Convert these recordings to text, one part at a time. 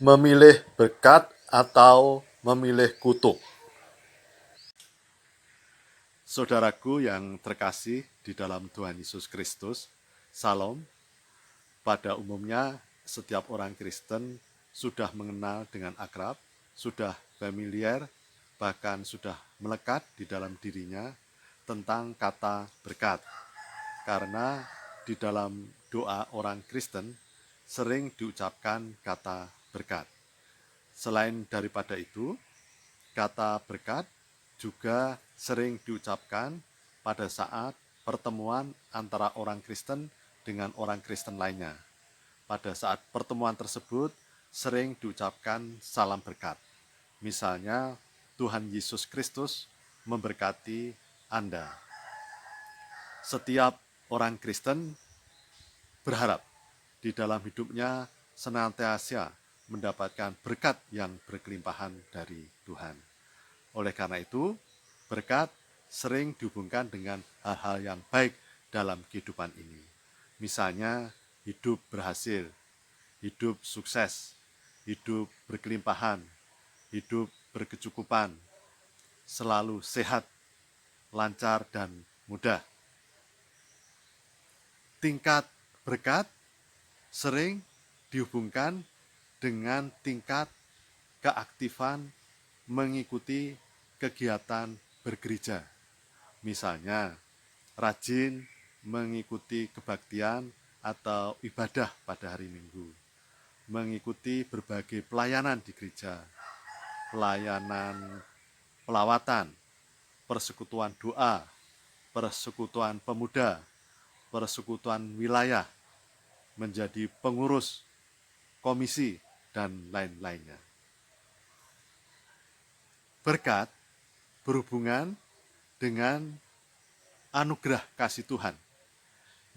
Memilih berkat atau memilih kutuk. Saudaraku yang terkasih di dalam Tuhan Yesus Kristus, Salam. Pada umumnya setiap orang Kristen sudah mengenal dengan akrab, sudah familiar, bahkan sudah melekat di dalam dirinya tentang kata berkat. Karena di dalam doa orang Kristen sering diucapkan kata berkat. Selain daripada itu, kata berkat juga sering diucapkan pada saat pertemuan antara orang Kristen dengan orang Kristen lainnya. Pada saat pertemuan tersebut sering diucapkan salam berkat. Misalnya, Tuhan Yesus Kristus memberkati Anda. Setiap orang Kristen berharap di dalam hidupnya senantiasa mendapatkan berkat yang berkelimpahan dari Tuhan. Oleh karena itu, berkat sering dihubungkan dengan hal-hal yang baik dalam kehidupan ini. Misalnya, hidup berhasil, hidup sukses, hidup berkelimpahan, hidup berkecukupan, selalu sehat, lancar, dan mudah. Tingkat berkat sering dihubungkan dengan tingkat keaktifan mengikuti kegiatan bergereja. Misalnya, rajin mengikuti kebaktian atau ibadah pada hari Minggu, mengikuti berbagai pelayanan di gereja, pelayanan pelawatan, persekutuan doa, persekutuan pemuda, persekutuan wilayah, menjadi pengurus komisi, dan lain-lainnya. Berkat berhubungan dengan anugerah kasih Tuhan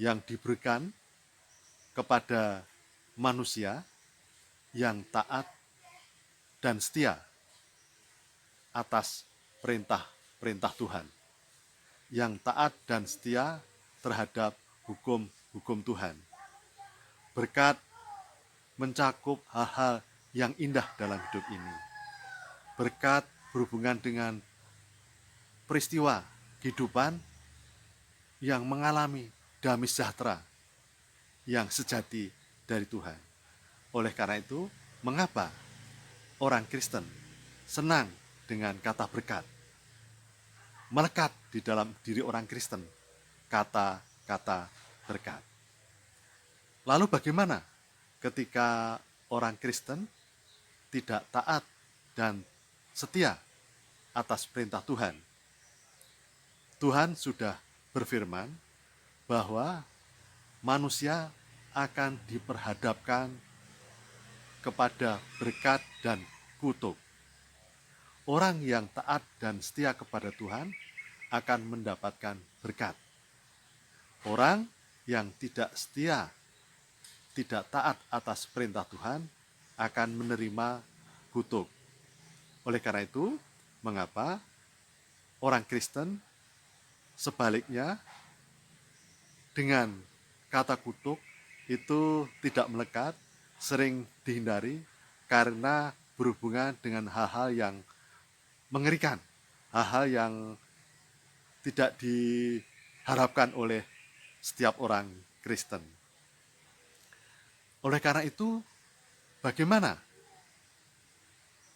yang diberikan kepada manusia yang taat dan setia atas perintah-perintah Tuhan, yang taat dan setia terhadap hukum-hukum Tuhan. Berkat mencakup hal-hal yang indah dalam hidup ini. Berkat berhubungan dengan peristiwa kehidupan yang mengalami damai sejahtera yang sejati dari Tuhan. Oleh karena itu, mengapa orang Kristen senang dengan kata berkat? Melekat di dalam diri orang Kristen kata-kata berkat. Lalu bagaimana ketika orang Kristen tidak taat dan setia atas perintah Tuhan? Tuhan sudah berfirman bahwa manusia akan diperhadapkan kepada berkat dan kutuk. Orang yang taat dan setia kepada Tuhan akan mendapatkan berkat. Orang yang tidak setia, tidak taat atas perintah Tuhan akan menerima kutuk. Oleh karena itu, mengapa orang Kristen sebaliknya dengan kata kutuk itu tidak melekat, sering dihindari karena berhubungan dengan hal-hal yang mengerikan, hal-hal yang tidak diharapkan oleh setiap orang Kristen. Oleh karena itu, bagaimana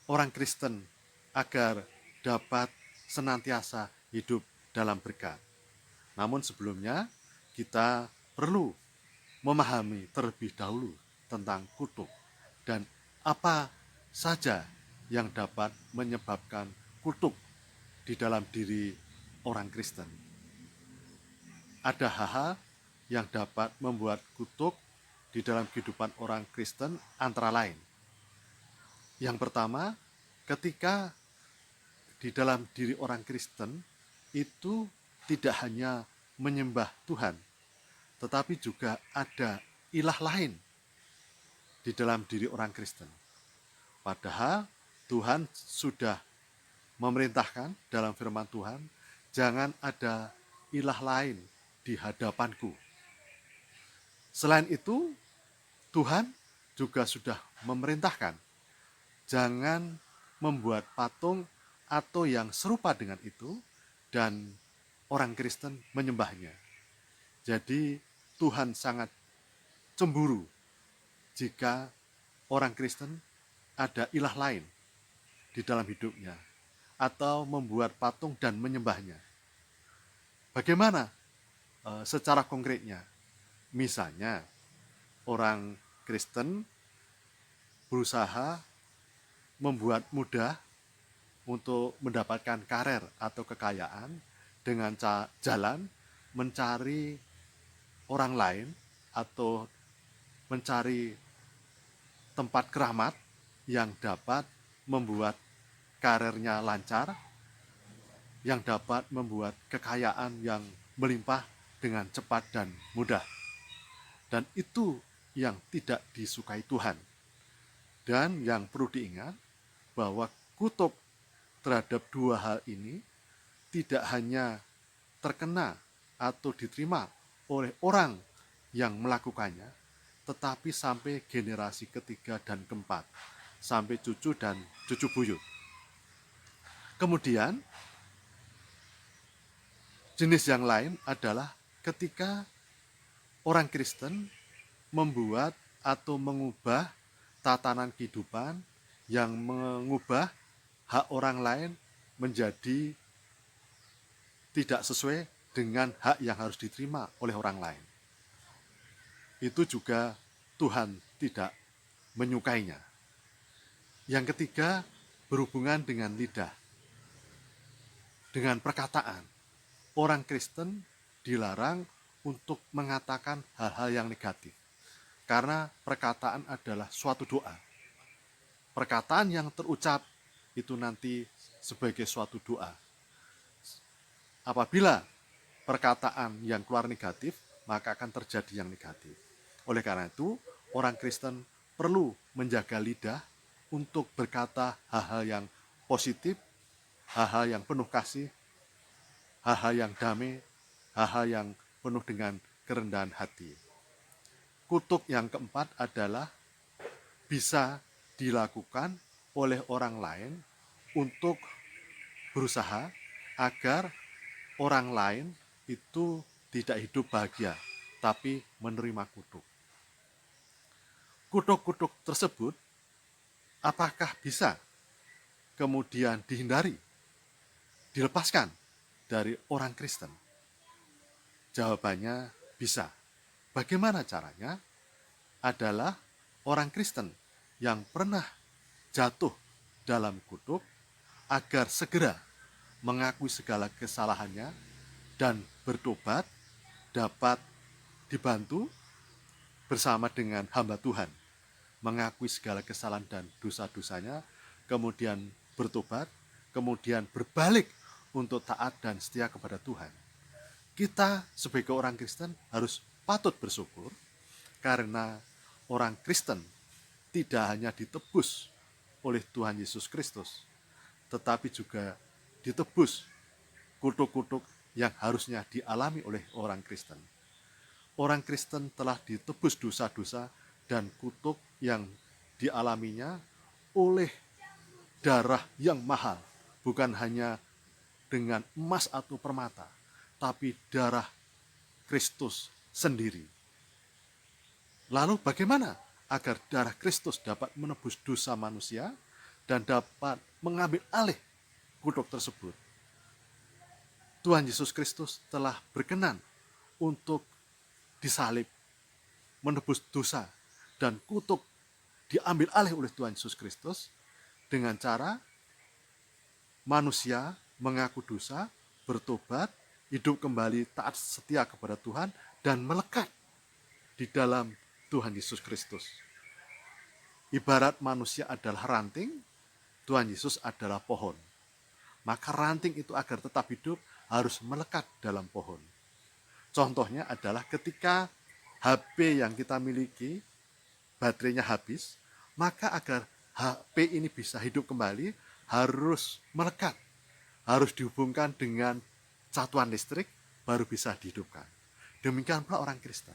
orang Kristen agar dapat senantiasa hidup dalam berkat? Namun sebelumnya, kita perlu memahami terlebih dahulu tentang kutuk dan apa saja yang dapat menyebabkan kutuk di dalam diri orang Kristen. Ada hal-hal yang dapat membuat kutuk di dalam kehidupan orang Kristen antara lain. Yang pertama, ketika di dalam diri orang Kristen itu tidak hanya menyembah Tuhan, tetapi juga ada ilah lain di dalam diri orang Kristen. Padahal Tuhan sudah memerintahkan dalam firman Tuhan, jangan ada ilah lain di hadapanku. Selain itu, Tuhan juga sudah memerintahkan jangan membuat patung atau yang serupa dengan itu dan orang Kristen menyembahnya. Jadi Tuhan sangat cemburu jika orang Kristen ada ilah lain di dalam hidupnya atau membuat patung dan menyembahnya. Bagaimana secara konkretnya? Misalnya orang Kristen berusaha membuat mudah untuk mendapatkan karir atau kekayaan dengan jalan mencari orang lain atau mencari tempat keramat yang dapat membuat karirnya lancar, yang dapat membuat kekayaan yang melimpah dengan cepat dan mudah. Dan itu yang tidak disukai Tuhan. Dan yang perlu diingat bahwa kutuk terhadap dua hal ini tidak hanya terkena atau diterima oleh orang yang melakukannya, tetapi sampai generasi ketiga dan keempat, sampai cucu dan cucu buyut. Kemudian, jenis yang lain adalah ketika orang Kristen membuat atau mengubah tatanan kehidupan yang mengubah hak orang lain menjadi tidak sesuai dengan hak yang harus diterima oleh orang lain. Itu juga Tuhan tidak menyukainya. Yang ketiga, berhubungan dengan lidah, dengan perkataan. Orang Kristen dilarang untuk mengatakan hal-hal yang negatif, karena perkataan adalah suatu doa. Perkataan yang terucap itu nanti sebagai suatu doa. Apabila perkataan yang keluar negatif, maka akan terjadi yang negatif. Oleh karena itu, orang Kristen perlu menjaga lidah untuk berkata hal-hal yang positif, hal-hal yang penuh kasih, hal-hal yang damai, hal-hal yang penuh dengan kerendahan hati. Kutuk yang keempat adalah bisa dilakukan oleh orang lain untuk berusaha agar orang lain itu tidak hidup bahagia, tapi menerima kutuk. Kutuk-kutuk tersebut apakah bisa kemudian dihindari, dilepaskan dari orang Kristen? Jawabannya bisa. Bagaimana caranya? Adalah orang Kristen yang pernah jatuh dalam kutuk agar segera mengakui segala kesalahannya dan bertobat, dapat dibantu bersama dengan hamba Tuhan, mengakui segala kesalahan dan dosa-dosanya, kemudian bertobat, kemudian berbalik untuk taat dan setia kepada Tuhan. Kita sebagai orang Kristen harus patut bersyukur karena orang Kristen tidak hanya ditebus oleh Tuhan Yesus Kristus, tetapi juga ditebus kutuk-kutuk yang harusnya dialami oleh orang Kristen. Orang Kristen telah ditebus dosa-dosa dan kutuk yang dialaminya oleh darah yang mahal, bukan hanya dengan emas atau permata, tapi darah Kristus sendiri. Lalu bagaimana agar darah Kristus dapat menebus dosa manusia dan dapat mengambil alih kutuk tersebut? Tuhan Yesus Kristus telah berkenan untuk disalib, menebus dosa, dan kutuk diambil alih oleh Tuhan Yesus Kristus dengan cara manusia mengaku dosa, bertobat, hidup kembali taat setia kepada Tuhan, dan melekat di dalam Tuhan Yesus Kristus. Ibarat manusia adalah ranting, Tuhan Yesus adalah pohon. Maka ranting itu agar tetap hidup harus melekat dalam pohon. Contohnya adalah ketika HP yang kita miliki, baterainya habis, maka agar HP ini bisa hidup kembali, harus melekat, harus dihubungkan dengan satuan listrik, baru bisa dihidupkan. Demikian pula orang Kristen.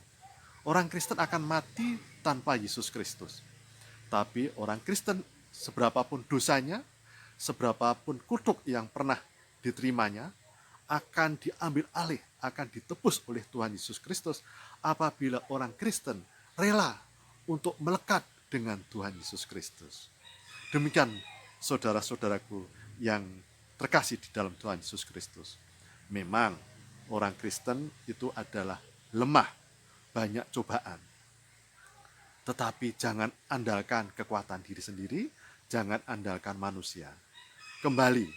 Orang Kristen akan mati tanpa Yesus Kristus. Tapi orang Kristen seberapapun dosanya, seberapapun kutuk yang pernah diterimanya, akan diambil alih, akan ditebus oleh Tuhan Yesus Kristus apabila orang Kristen rela untuk melekat dengan Tuhan Yesus Kristus. Demikian saudara-saudaraku yang terkasih di dalam Tuhan Yesus Kristus. Memang orang Kristen itu adalah lemah, banyak cobaan. Tetapi jangan andalkan kekuatan diri sendiri, jangan andalkan manusia. Kembali,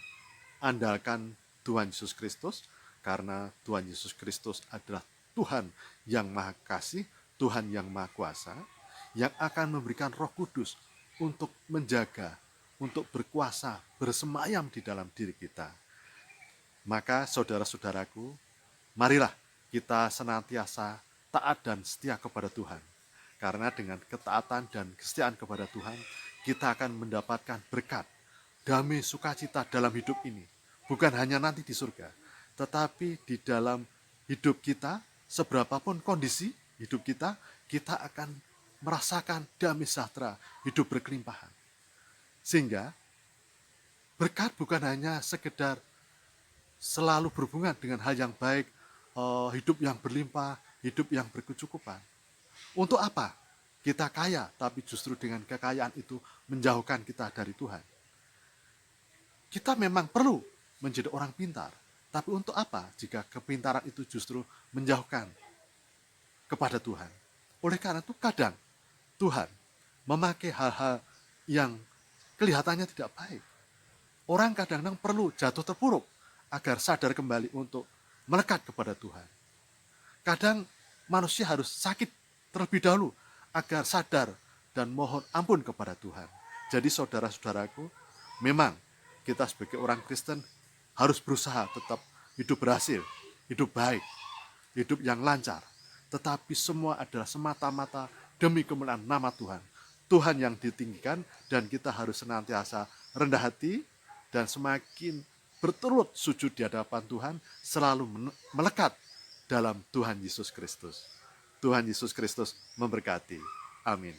andalkan Tuhan Yesus Kristus, karena Tuhan Yesus Kristus adalah Tuhan yang Maha Kasih, Tuhan yang Maha Kuasa, yang akan memberikan Roh Kudus untuk menjaga, untuk berkuasa, bersemayam di dalam diri kita. Maka saudara-saudaraku, marilah kita senantiasa taat dan setia kepada Tuhan. Karena dengan ketaatan dan kesetiaan kepada Tuhan, kita akan mendapatkan berkat, damai, sukacita dalam hidup ini. Bukan hanya nanti di surga, tetapi di dalam hidup kita, seberapapun kondisi hidup kita, kita akan merasakan damai sejahtera, hidup berkelimpahan. Sehingga berkat bukan hanya sekedar selalu berhubungan dengan hal yang baik, hidup yang berlimpah, hidup yang berkecukupan. Untuk apa? Kita kaya, tapi justru dengan kekayaan itu menjauhkan kita dari Tuhan. Kita memang perlu menjadi orang pintar, tapi untuk apa jika kepintaran itu justru menjauhkan kepada Tuhan? Oleh karena itu kadang Tuhan memakai hal-hal yang kelihatannya tidak baik. Orang kadang-kadang perlu jatuh terpuruk agar sadar kembali untuk melekat kepada Tuhan. Kadang manusia harus sakit terlebih dahulu agar sadar dan mohon ampun kepada Tuhan. Jadi saudara-saudaraku, memang kita sebagai orang Kristen harus berusaha tetap hidup berhasil, hidup baik, hidup yang lancar. Tetapi semua adalah semata-mata demi kemuliaan nama Tuhan. Tuhan yang ditinggikan, dan kita harus senantiasa rendah hati dan semakin berturut sujud di hadapan Tuhan, selalu melekat dalam Tuhan Yesus Kristus. Tuhan Yesus Kristus memberkati. Amin.